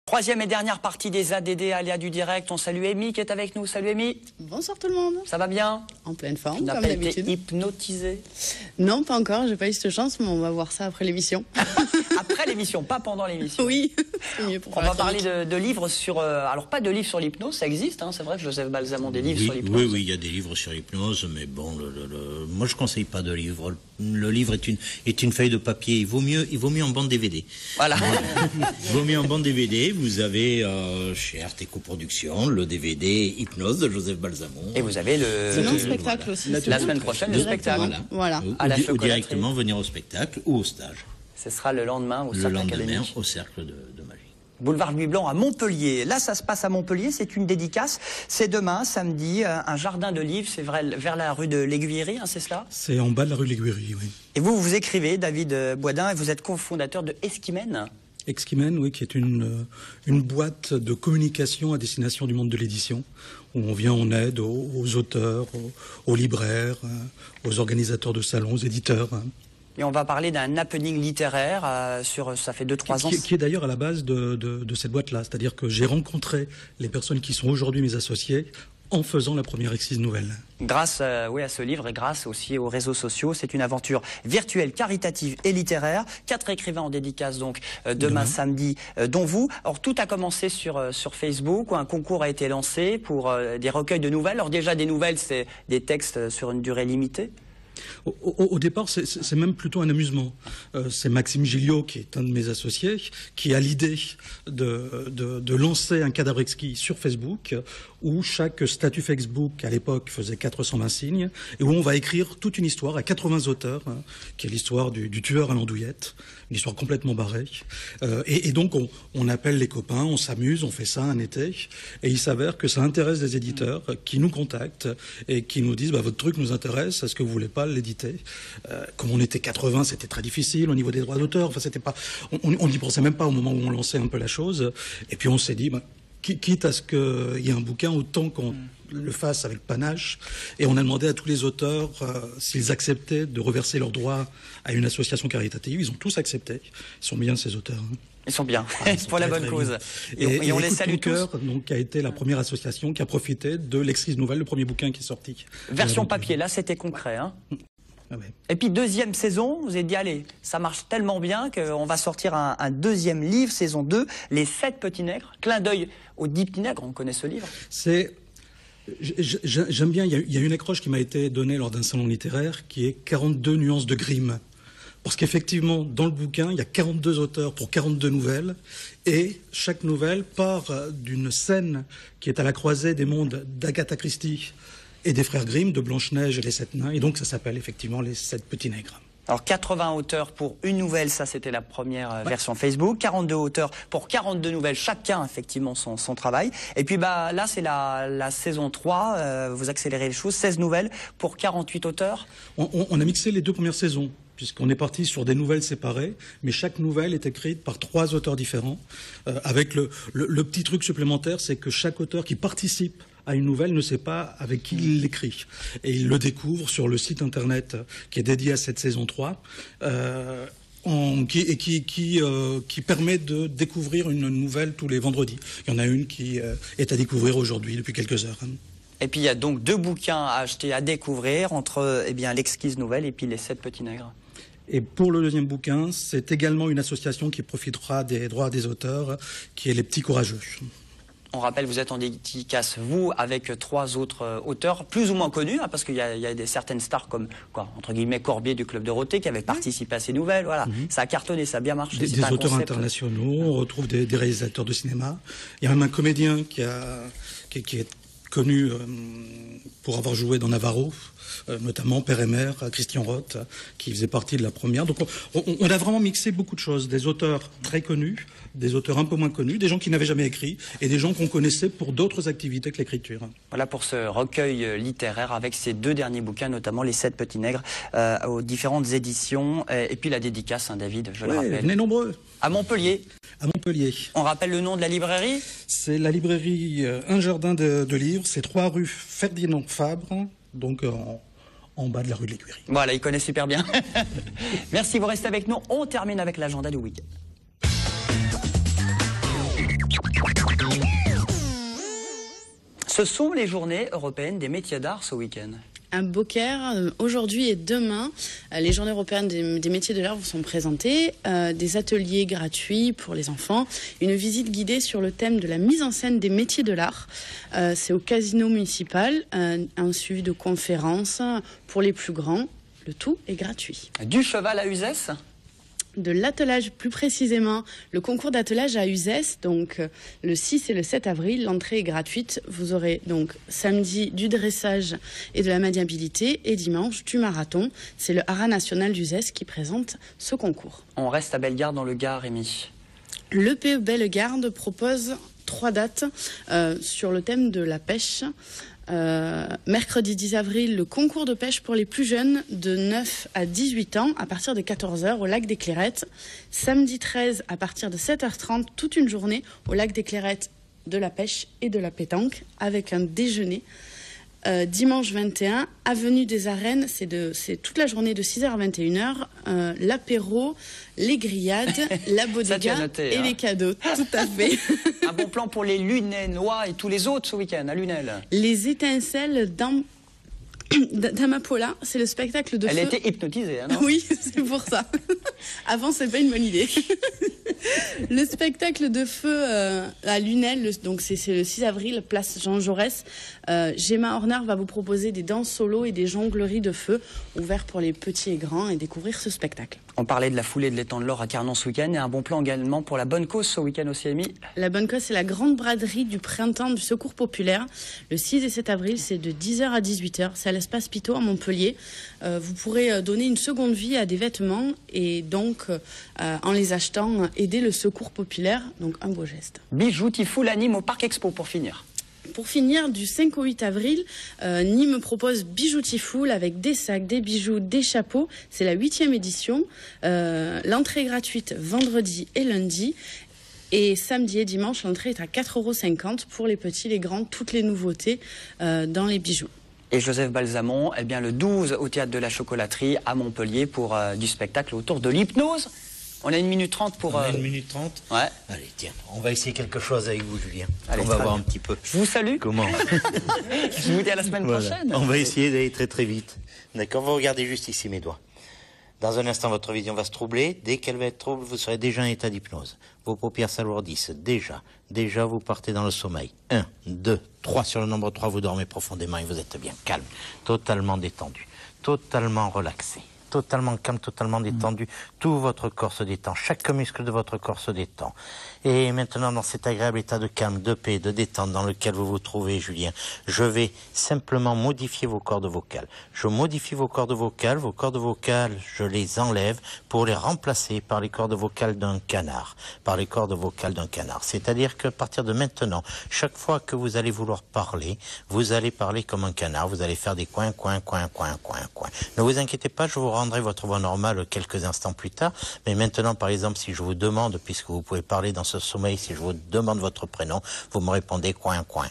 Troisième et dernière partie des ADD, aléas du direct. On salue Amy qui est avec nous. Salut Amy. Bonsoir tout le monde. Ça va bien? En pleine forme, Tu n'as comme pas d'habitude. été hypnotisée? Non, pas encore. J'ai pas eu cette chance, mais on va voir ça après l'émission. Après l'émission, pas pendant l'émission. Oui, c'est mieux pour On faire va la parler chronique. de livres sur... alors pas de livres sur l'hypnose, ça existe, hein, c'est vrai que Joseph Balsamon des livres sur l'hypnose. Oui, il y a des livres sur l'hypnose, mais bon, moi je conseille pas de livre. Le livre est une feuille de papier. Il vaut mieux en bande DVD. Voilà. Il vaut mieux en bande DVD. Vous avez chez Arte Coproduction le DVD Hypnose de Joseph Balsamon. Et vous avez Sinon, le... le spectacle aussi. La semaine prochaine, le spectacle. Voilà. À la Ou chocolaterie. directement venir au spectacle ou au stage. Ce sera le lendemain au Le Cercle lendemain Académique. au Cercle de Magie. Boulevard Louis Blanc à Montpellier. Là, ça se passe à Montpellier, c'est une dédicace. C'est demain, samedi, un jardin de livres, c'est vers la rue de l'Aiguillerie, hein, c'est cela? C'est en bas de la rue de l'Aiguillerie, oui. Et vous écrivez, David Boisdin, et vous êtes cofondateur de Esquimène. Esquimène, oui, qui est une boîte de communication à destination du monde de l'édition, où on vient en aide aux auteurs, aux libraires, aux organisateurs de salons, aux éditeurs. Et on va parler d'un happening littéraire ça fait 2-3 ans. Qui est d'ailleurs à la base de cette boîte-là. C'est-à-dire que j'ai rencontré les personnes qui sont aujourd'hui mes associés en faisant la première Exquise Nouvelle. Grâce à ce livre et grâce aussi aux réseaux sociaux, c'est une aventure virtuelle, caritative et littéraire. 4 écrivains en dédicace donc demain samedi, dont vous. Alors tout a commencé sur Facebook où un concours a été lancé pour des recueils de nouvelles. Alors déjà des nouvelles, c'est des textes sur une durée limitée. Au départ, c'est même plutôt un amusement. C'est Maxime Gilliot, qui est un de mes associés, qui a l'idée de lancer un cadavre exquis sur Facebook, où chaque statut Facebook, à l'époque, faisait 420 signes, et où on va écrire toute une histoire à 80 auteurs, qui est l'histoire du tueur à l'andouillette, une histoire complètement barrée. Et donc, on appelle les copains, on s'amuse, on fait ça un été, et il s'avère que ça intéresse des éditeurs qui nous contactent et qui nous disent votre truc nous intéresse, est-ce que vous voulez pas l'éditer? Comme on était 80, c'était très difficile au niveau des droits d'auteur. Enfin, c'était pas, on n'y pensait même pas au moment où on lançait un peu la chose. Et puis on s'est dit, quitte à ce qu'il y ait un bouquin, autant qu'on le fasse avec panache. Et on a demandé à tous les auteurs s'ils acceptaient de reverser leurs droits à une association caritative. Ils ont tous accepté. Ils sont bien, ces auteurs. Ils sont bien, Ils sont pour la très, bonne très cause. bien. Et on les salue Coup de cœur, tous. donc, qui a été la première association qui a profité de l'Exquise Nouvelle, le premier bouquin qui est sorti. Version papier, là c'était concret. Hein. Ah ouais. Et puis deuxième saison, vous avez dit allez, ça marche tellement bien qu'on va sortir un deuxième livre, saison 2, Les 7 petits nègres. Clin d'œil aux 10 petits nègres, on connaît ce livre. J'aime bien, il y a une accroche qui m'a été donnée lors d'un salon littéraire qui est 42 nuances de Grimm. Parce qu'effectivement, dans le bouquin, il y a 42 auteurs pour 42 nouvelles, et chaque nouvelle part d'une scène qui est à la croisée des mondes d'Agatha Christie et des frères Grimm, de Blanche-Neige et les 7 nains, et donc ça s'appelle effectivement Les 7 petits nègres. Alors 80 auteurs pour une nouvelle, ça c'était la première version Facebook. 42 auteurs pour 42 nouvelles, chacun effectivement son travail. Et puis là c'est la saison 3, vous accélérez les choses, 16 nouvelles pour 48 auteurs. On a mixé les 2 premières saisons, puisqu'on est parti sur des nouvelles séparées, mais chaque nouvelle est écrite par 3 auteurs différents, avec le petit truc supplémentaire, c'est que chaque auteur qui participe à une nouvelle ne sait pas avec qui il l'écrit. Et il le découvre sur le site internet qui est dédié à cette saison 3, qui permet de découvrir une nouvelle tous les vendredis. Il y en a une qui est à découvrir aujourd'hui, depuis quelques heures. Et puis il y a donc 2 bouquins à acheter, à découvrir, entre l'Exquise Nouvelle et puis Les 7 petits nègres. Et pour le deuxième bouquin, c'est également une association qui profitera des droits des auteurs, qui est Les Petits Courageux. On rappelle, vous êtes en dédicace, vous, avec 3 autres auteurs, plus ou moins connus, hein, parce qu'il y a certaines stars comme, entre guillemets, Corbier du Club Dorothée, qui avaient participé à ces nouvelles. Voilà. Ça a cartonné, ça a bien marché. Des auteurs internationaux, on retrouve des réalisateurs de cinéma. Il y a même un comédien qui est connu pour avoir joué dans Navarro, notamment Père et Mère, Christian Roth, qui faisait partie de la première. Donc on a vraiment mixé beaucoup de choses, des auteurs très connus, des auteurs un peu moins connus, des gens qui n'avaient jamais écrit et des gens qu'on connaissait pour d'autres activités que l'écriture. Voilà pour ce recueil littéraire avec ces 2 derniers bouquins, notamment Les 7 petits nègres, aux différentes éditions. Et puis la dédicace, David, je le rappelle. Venez nombreux. À Montpellier. À Montpellier. On rappelle le nom de la librairie? C'est la librairie Un Jardin de Livres. C'est 3 rue Ferdinand Fabre, donc en bas de la rue de l'Aiguillerie. Voilà, il connaît super bien. Merci, vous restez avec nous. On termine avec l'agenda du week-end. Ce sont les journées européennes des métiers d'art ce week-end. À Beaucaire, aujourd'hui et demain, les journées européennes des métiers de l'art vous sont présentées, des ateliers gratuits pour les enfants, une visite guidée sur le thème de la mise en scène des métiers de l'art. C'est au casino municipal, un suivi de conférences pour les plus grands. Le tout est gratuit. Du cheval à Uzès ? De l'attelage, plus précisément, le concours d'attelage à Uzès, donc le 6 et le 7 avril, l'entrée est gratuite. Vous aurez donc samedi du dressage et de la maniabilité et dimanche du marathon. C'est le Haras national d'Uzès qui présente ce concours. On reste à Bellegarde dans le Gard, Rémi. Le PE Bellegarde propose 3 dates sur le thème de la pêche. Mercredi 10 avril, le concours de pêche pour les plus jeunes de 9 à 18 ans à partir de 14 h au lac des Clairettes. Samedi 13 à partir de 7h30, toute une journée au lac des Clairettes, de la pêche et de la pétanque avec un déjeuner. Dimanche 21, avenue des Arènes, c'est toute la journée de 6 h à 21 h, l'apéro, les grillades, la bodega noté, et les cadeaux, tout à fait. Un bon plan pour les Lunénois et tous les autres ce week-end à Lunel. Les étincelles d'Amapola, c'est le spectacle de feu. Elle était hypnotisée, hein, non ? Oui, c'est pour ça. Avant, c'est pas une bonne idée. Le spectacle de feu à Lunel, donc c'est le 6 avril, place Jean Jaurès. Gemma Horner va vous proposer des danses solo et des jongleries de feu ouverts pour les petits et grands et découvrir ce spectacle. On parlait de la foulée de l'étang de l'Or à Carnon ce week-end et un bon plan également pour la bonne cause ce week-end au CMI. La bonne cause, c'est la grande braderie du printemps du Secours populaire. Le 6 et 7 avril, c'est de 10 h à 18 h. C'est à l'espace Pitot à Montpellier. Vous pourrez donner une seconde vie à des vêtements et donc, en les achetant, aider le Secours populaire. Donc, un beau geste. Bijoutiful anime au Parc Expo pour finir. Pour finir, du 5 au 8 avril, Nîmes propose Bijoutiful avec des sacs, des bijoux, des chapeaux. C'est la 8e édition. L'entrée est gratuite vendredi et lundi. Et samedi et dimanche, l'entrée est à 4,50 € pour les petits, les grands, toutes les nouveautés dans les bijoux. Et Joseph Balsamon, eh bien le 12 au Théâtre de la Chocolaterie à Montpellier pour du spectacle autour de l'hypnose. On a 1 minute 30 pour... On a 1 minute 30 ? Ouais. Allez, tiens, on va essayer quelque chose avec vous, Julien. Allez, on va voir bien. un petit peu. Je vous salue. Comment? Je vous dis à la semaine prochaine. On va essayer d'aller très très vite. D'accord, vous regardez juste ici mes doigts. Dans un instant, votre vision va se troubler. Dès qu'elle va être trouble, vous serez déjà en état d'hypnose. Vos paupières s'alourdissent. Déjà, vous partez dans le sommeil. 1, 2, 3. Sur le nombre 3, vous dormez profondément et vous êtes bien calme. Totalement détendu. Totalement relaxé. Totalement calme, totalement détendu. Tout votre corps se détend. Chaque muscle de votre corps se détend. Et maintenant, dans cet agréable état de calme, de paix, de détente dans lequel vous vous trouvez, Julien, je vais simplement modifier vos cordes vocales. Je modifie vos cordes vocales. Vos cordes vocales, je les enlève pour les remplacer par les cordes vocales d'un canard. Par les cordes vocales d'un canard. C'est-à-dire qu'à partir de maintenant, chaque fois que vous allez vouloir parler, vous allez parler comme un canard. Vous allez faire des coins, coins, coins, coins, coins, coins. Ne vous inquiétez pas, je vous rendrai votre voix normale quelques instants plus tard. Mais maintenant, par exemple, si je vous demande, puisque vous pouvez parler dans ce sommeil, si je vous demande votre prénom, vous me répondez coin, coin.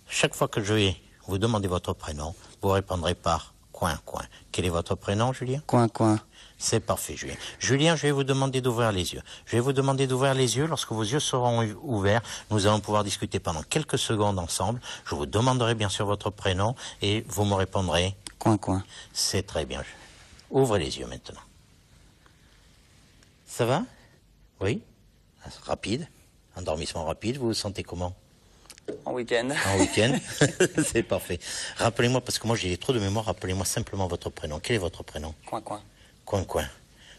Chaque fois que je vais vous demander votre prénom, vous répondrez par coin, coin. Quel est votre prénom, Julien? Coin, coin. C'est parfait, Julien. Julien, je vais vous demander d'ouvrir les yeux. Je vais vous demander d'ouvrir les yeux. Lorsque vos yeux seront ouverts, nous allons pouvoir discuter pendant quelques secondes ensemble. Je vous demanderai bien sûr votre prénom et vous me répondrez Coin, coin. C'est très bien. Ouvrez les yeux maintenant. Ça va? Oui? Rapide. Endormissement rapide. Vous vous sentez comment? En week-end. En week-end. C'est parfait. Rappelez-moi, parce que moi j'ai trop de mémoire, rappelez-moi simplement votre prénom. Quel est votre prénom? Coin, coin. Coin, coin.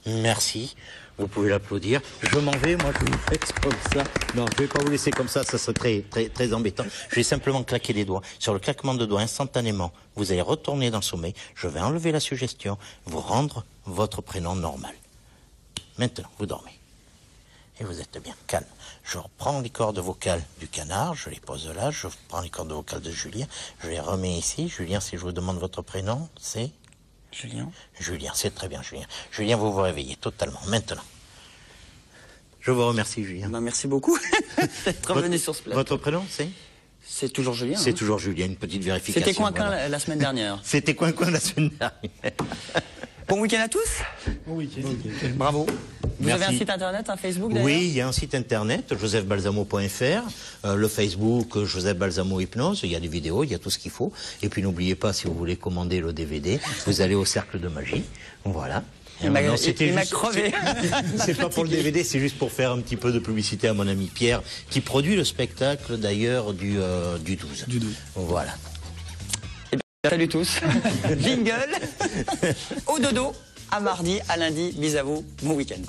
Merci. Vous pouvez l'applaudir. Je m'en vais, moi je vous laisse comme ça. Non, je vais pas vous laisser comme ça serait très, très, très embêtant. Je vais simplement claquer les doigts. Sur le claquement de doigts, instantanément, vous allez retourner dans le sommeil. Je vais enlever la suggestion, vous rendre votre prénom normal. Maintenant, vous dormez. Et vous êtes bien calme. Je reprends les cordes vocales du canard, je les pose là, je prends les cordes vocales de Julien, je les remets ici. Julien, si je vous demande votre prénom, c'est... Julien. Julien, c'est très bien, Julien. Julien, vous vous réveillez totalement, maintenant. Je vous remercie, Julien. Ben, merci beaucoup d'être revenu sur ce plateau. Votre prénom, c'est? C'est toujours Julien. C'est hein. toujours Julien, une petite vérification. C'était Coin-Coin voilà. la semaine dernière. C'était Coin-Coin la semaine dernière. Bon week-end à tous. Bon week-end. Bravo. Vous avez un site internet, un Facebook d'ailleurs? Oui, il y a un site internet, josephbalsamo.fr, le Facebook Joseph Balsamo Hypnose, il y a des vidéos, il y a tout ce qu'il faut. Et puis n'oubliez pas, si vous voulez commander le DVD, vous allez au Cercle de Magie. Voilà. Il m'a crevé. C'est pas pour le DVD, c'est juste pour faire un petit peu de publicité à mon ami Pierre, qui produit le spectacle d'ailleurs du 12. Du 12. Voilà. Eh bien, salut tous. Jingle. Au dodo. À mardi, à lundi. Bis à vous. Bon week-end.